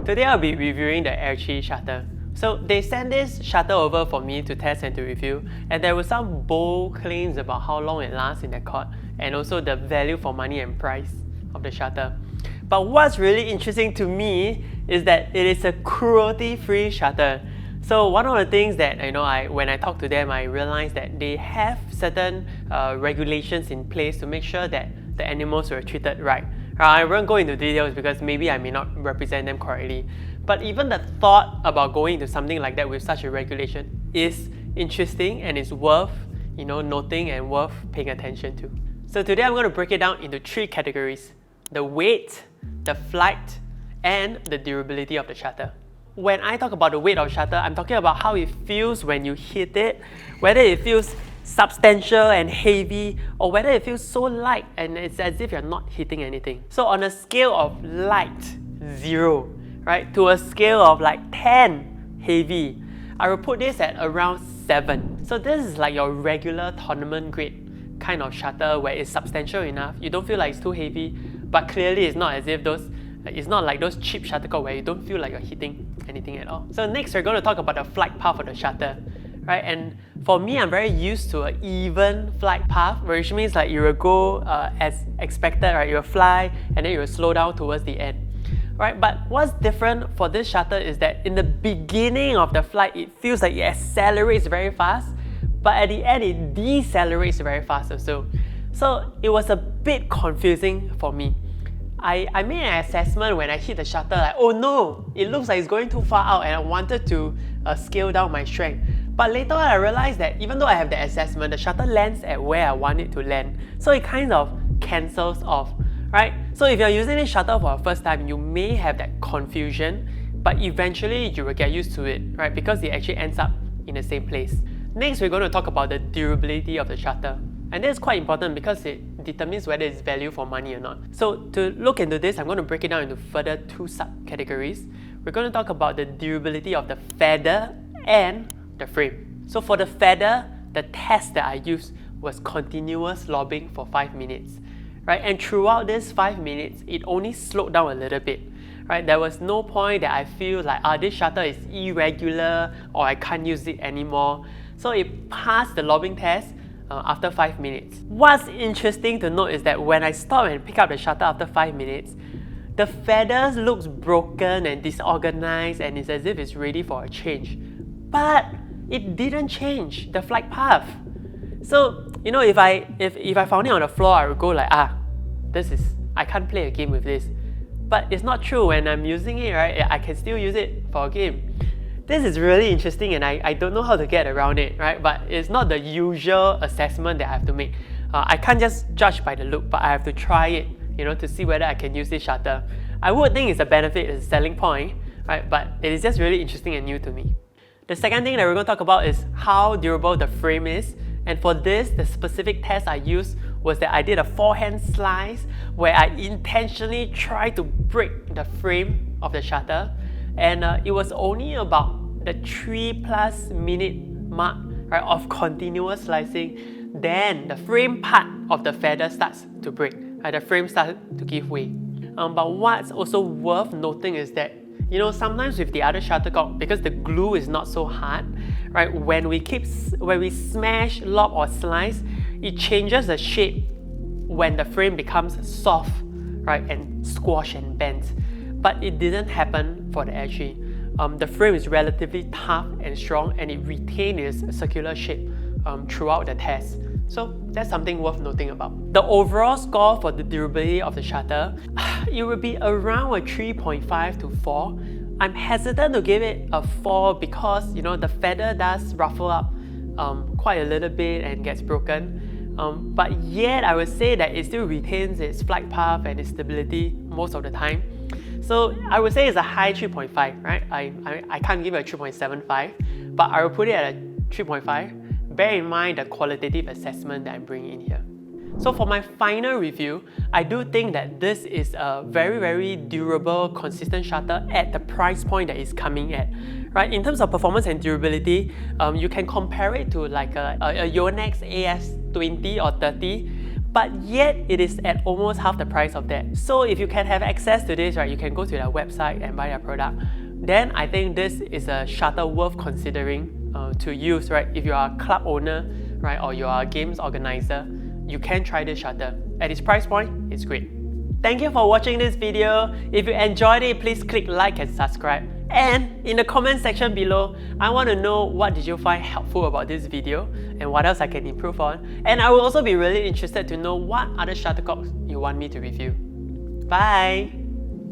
Today I'll be reviewing the Airchy shutter. So they sent this shutter over for me to test and to review, and there were some bold claims about how long it lasts in the court and also the value for money and price of the shutter. But what's really interesting to me is that it is a cruelty-free shutter. So one of the things that when I talk to them, I realized that they have certain regulations in place to make sure that the animals were treated right. I won't go into details because maybe I may not represent them correctly. But even the thought about going into something like that with such a regulation is interesting and is worth noting and worth paying attention to. So today I'm going to break it down into 3 categories: the weight, the flight, and the durability of the shutter. When I talk about the weight of shutter, I'm talking about how it feels when you hit it, whether it feels substantial and heavy, or whether it feels so light and it's as if you're not hitting anything. So on a scale of light, 0, right, to a scale of like 10, heavy, I will put this at around 7. So this is like your regular tournament grade kind of shutter where it's substantial enough, you don't feel like it's too heavy, but clearly it's not as if it's not like those cheap shuttlecock where you don't feel like you're hitting anything at all. So next we're going to talk about the flight path of the shutter, right? And for me, I'm very used to an even flight path, which means like you will go as expected, right? You will fly and then you will slow down towards the end, right? But what's different for this shutter is that in the beginning of the flight, it feels like it accelerates very fast, but at the end, it decelerates very fast also. So it was a bit confusing for me. I made an assessment when I hit the shutter like, oh no, it looks like it's going too far out and I wanted to scale down my strength. But later on I realized that even though I have the assessment, the shutter lands at where I want it to land. So it kind of cancels off, right? So if you're using this shutter for the first time, you may have that confusion, but eventually you will get used to it, right? Because it actually ends up in the same place. Next, we're going to talk about the durability of the shutter. And this is quite important because it determines whether it's value for money or not. So to look into this, I'm going to break it down into further 2 subcategories. We're going to talk about the durability of the feather and the frame. So for the feather, the test that I used was continuous lobbing for 5 minutes, right? And throughout this 5 minutes, it only slowed down a little bit, right? There was no point that I feel like, this shutter is irregular or I can't use it anymore. So it passed the lobbing test after 5 minutes. What's interesting to note is that when I stop and pick up the shutter after 5 minutes, the feathers looks broken and disorganized and it's as if it's ready for a change. But it didn't change the flight path. So, if I found it on the floor, I would go like, I can't play a game with this. But it's not true. When I'm using it, right, I can still use it for a game. This is really interesting and I don't know how to get around it, right? But it's not the usual assessment that I have to make. I can't just judge by the look, but I have to try it, to see whether I can use this shutter. I would think it's a benefit, it's a selling point, right? But it is just really interesting and new to me. The second thing that we're going to talk about is how durable the frame is. And for this, the specific test I used was that I did a forehand slice where I intentionally tried to break the frame of the shutter. And it was only about the 3+ minute mark, right, of continuous slicing. Then the frame part of the feather starts to break, right, the frame starts to give way. But what's also worth noting is that sometimes with the other shuttlecock, because the glue is not so hard, right, when we smash, lob or slice, it changes the shape when the frame becomes soft, right, and squash and bends. But it didn't happen for the Airchy. The frame is relatively tough and strong and it retained its circular shape throughout the test. So that's something worth noting about. The overall score for the durability of the shutter, it would be around a 3.5 to 4. I'm hesitant to give it a 4 because the feather does ruffle up quite a little bit and gets broken. But yet I would say that it still retains its flight path and its stability most of the time. So I would say it's a high 3.5, right? I can't give it a 3.75, but I will put it at a 3.5. Bear in mind the qualitative assessment that I'm bringing in here. So for my final review, I do think that this is a very, very durable, consistent shutter at the price point that it's coming at. Right? In terms of performance and durability, you can compare it to like a Yonex AS20 or 30, but yet it is at almost half the price of that. So if you can have access to this, right, you can go to their website and buy their product. Then I think this is a shuttle worth considering to use, right? If you are a club owner, right, or you are a games organizer, you can try this shuttle. At its price point, it's great. Thank you for watching this video. If you enjoyed it, please click like and subscribe. And in the comment section below, I want to know what did you find helpful about this video and what else I can improve on. And I will also be really interested to know what other shuttlecocks you want me to review. Bye!